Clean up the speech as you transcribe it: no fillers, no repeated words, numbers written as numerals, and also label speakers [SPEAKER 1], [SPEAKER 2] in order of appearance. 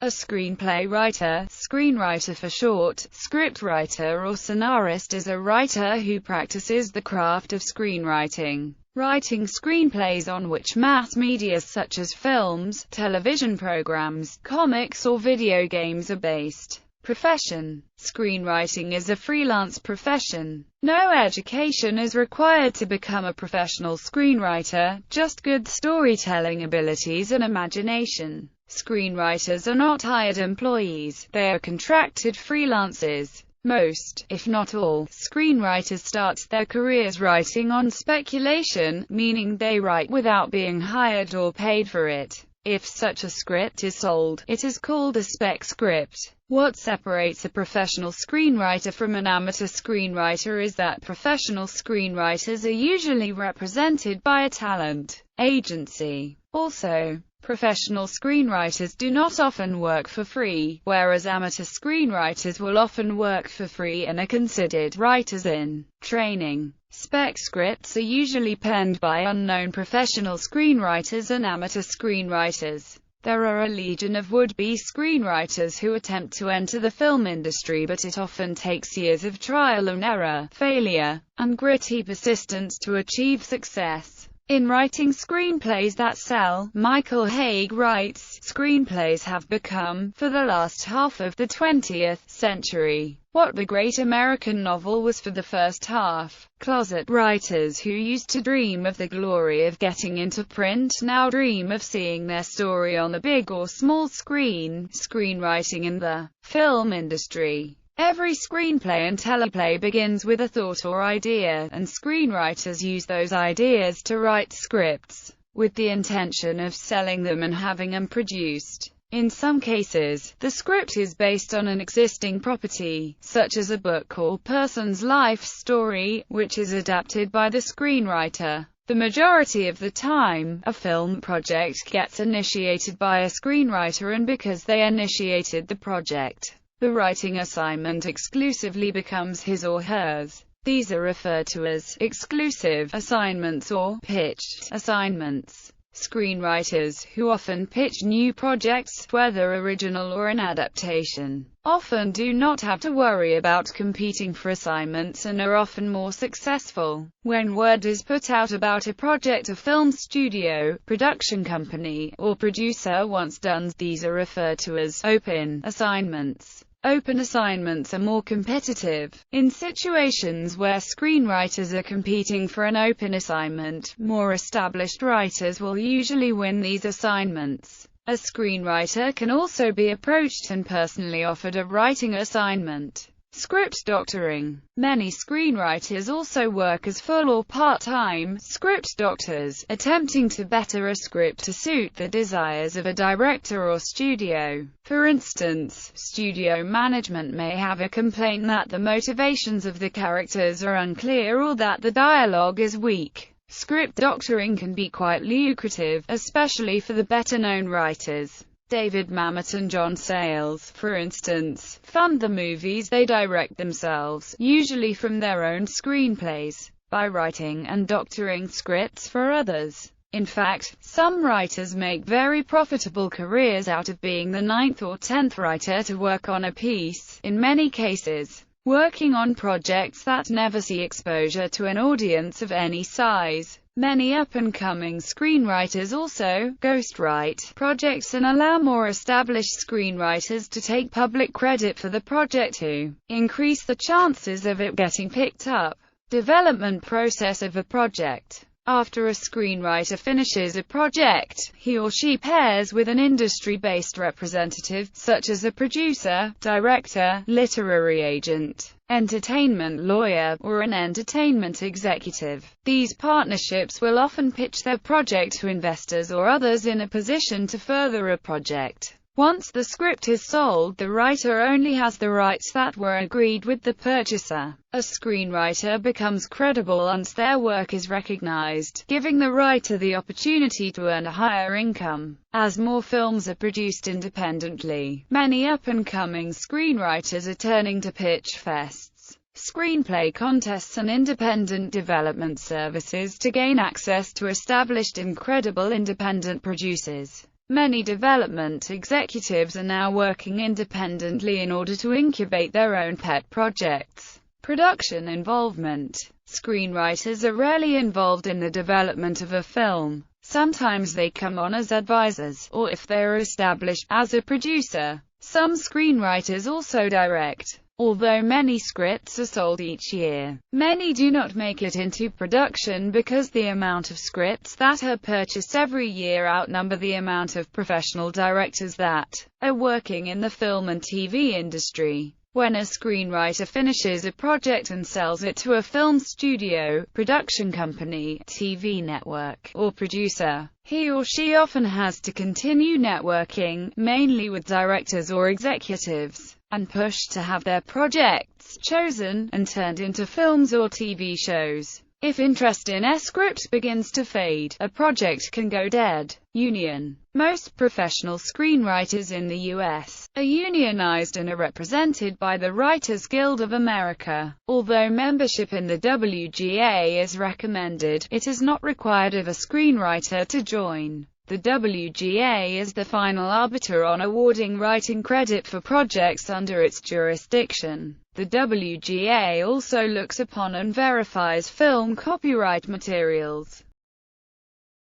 [SPEAKER 1] A screenplay writer, screenwriter for short, scriptwriter or scenarist is a writer who practices the craft of screenwriting, writing screenplays on which mass media such as films, television programs, comics or video games are based. Profession. Screenwriting is a freelance profession. No education is required to become a professional screenwriter, just good storytelling abilities and imagination. Screenwriters are not hired employees, they are contracted freelancers. Most, if not all, screenwriters start their careers writing on speculation, meaning they write without being hired or paid for it. If such a script is sold, it is called a spec script. What separates a professional screenwriter from an amateur screenwriter is that professional screenwriters are usually represented by a talent agency. Also, professional screenwriters do not often work for free, whereas amateur screenwriters will often work for free and are considered writers in training. Spec scripts are usually penned by unknown professional screenwriters and amateur screenwriters. There are a legion of would-be screenwriters who attempt to enter the film industry, but it often takes years of trial and error, failure, and gritty persistence to achieve success. In writing screenplays that sell, Michael Haig writes, screenplays have become, for the last half of the 20th century, what the great American novel was for the first half. Closet writers who used to dream of the glory of getting into print now dream of seeing their story on the big or small screen. Screenwriting in the film industry. Every screenplay and teleplay begins with a thought or idea, and screenwriters use those ideas to write scripts, with the intention of selling them and having them produced. In some cases, the script is based on an existing property, such as a book or person's life story, which is adapted by the screenwriter. The majority of the time, a film project gets initiated by a screenwriter, and because they initiated the project, the writing assignment exclusively becomes his or hers. These are referred to as exclusive assignments or pitched assignments. Screenwriters, who often pitch new projects, whether original or an adaptation, often do not have to worry about competing for assignments and are often more successful. When word is put out about a project a film studio, production company, or producer wants done, these are referred to as open assignments. Open assignments are more competitive. In situations where screenwriters are competing for an open assignment, more established writers will usually win these assignments. A screenwriter can also be approached and personally offered a writing assignment. Script doctoring. Many screenwriters also work as full or part-time script doctors, attempting to better a script to suit the desires of a director or studio. For instance, studio management may have a complaint that the motivations of the characters are unclear or that the dialogue is weak. Script doctoring can be quite lucrative, especially for the better-known writers. David Mamet and John Sayles, for instance, fund the movies they direct themselves, usually from their own screenplays, by writing and doctoring scripts for others. In fact, some writers make very profitable careers out of being the 9th or 10th writer to work on a piece, in many cases, working on projects that never see exposure to an audience of any size. Many up-and-coming screenwriters also ghostwrite projects and allow more established screenwriters to take public credit for the project to increase the chances of it getting picked up. Development process of a project. After a screenwriter finishes a project, he or she pairs with an industry-based representative, such as a producer, director, literary agent, entertainment lawyer, or an entertainment executive. These partnerships will often pitch their project to investors or others in a position to further a project. Once the script is sold, the writer only has the rights that were agreed with the purchaser. A screenwriter becomes credible once their work is recognized, giving the writer the opportunity to earn a higher income. As more films are produced independently, many up-and-coming screenwriters are turning to pitch fests, screenplay contests and independent development services to gain access to established and credible independent producers. Many development executives are now working independently in order to incubate their own pet projects. Production involvement. Screenwriters are rarely involved in the development of a film. Sometimes they come on as advisors, or if they are established, as a producer. Some screenwriters also direct. Although many scripts are sold each year, many do not make it into production because the amount of scripts that are purchased every year outnumber the amount of professional directors that are working in the film and TV industry. When a screenwriter finishes a project and sells it to a film studio, production company, TV network, or producer, he or she often has to continue networking, mainly with directors or executives, and push to have their projects chosen and turned into films or TV shows. If interest in a script begins to fade, a project can go dead. Union. Most professional screenwriters in the U.S. are unionized and are represented by the Writers Guild of America. Although membership in the WGA is recommended, it is not required of a screenwriter to join. The WGA is the final arbiter on awarding writing credit for projects under its jurisdiction. The WGA also looks upon and verifies film copyright materials.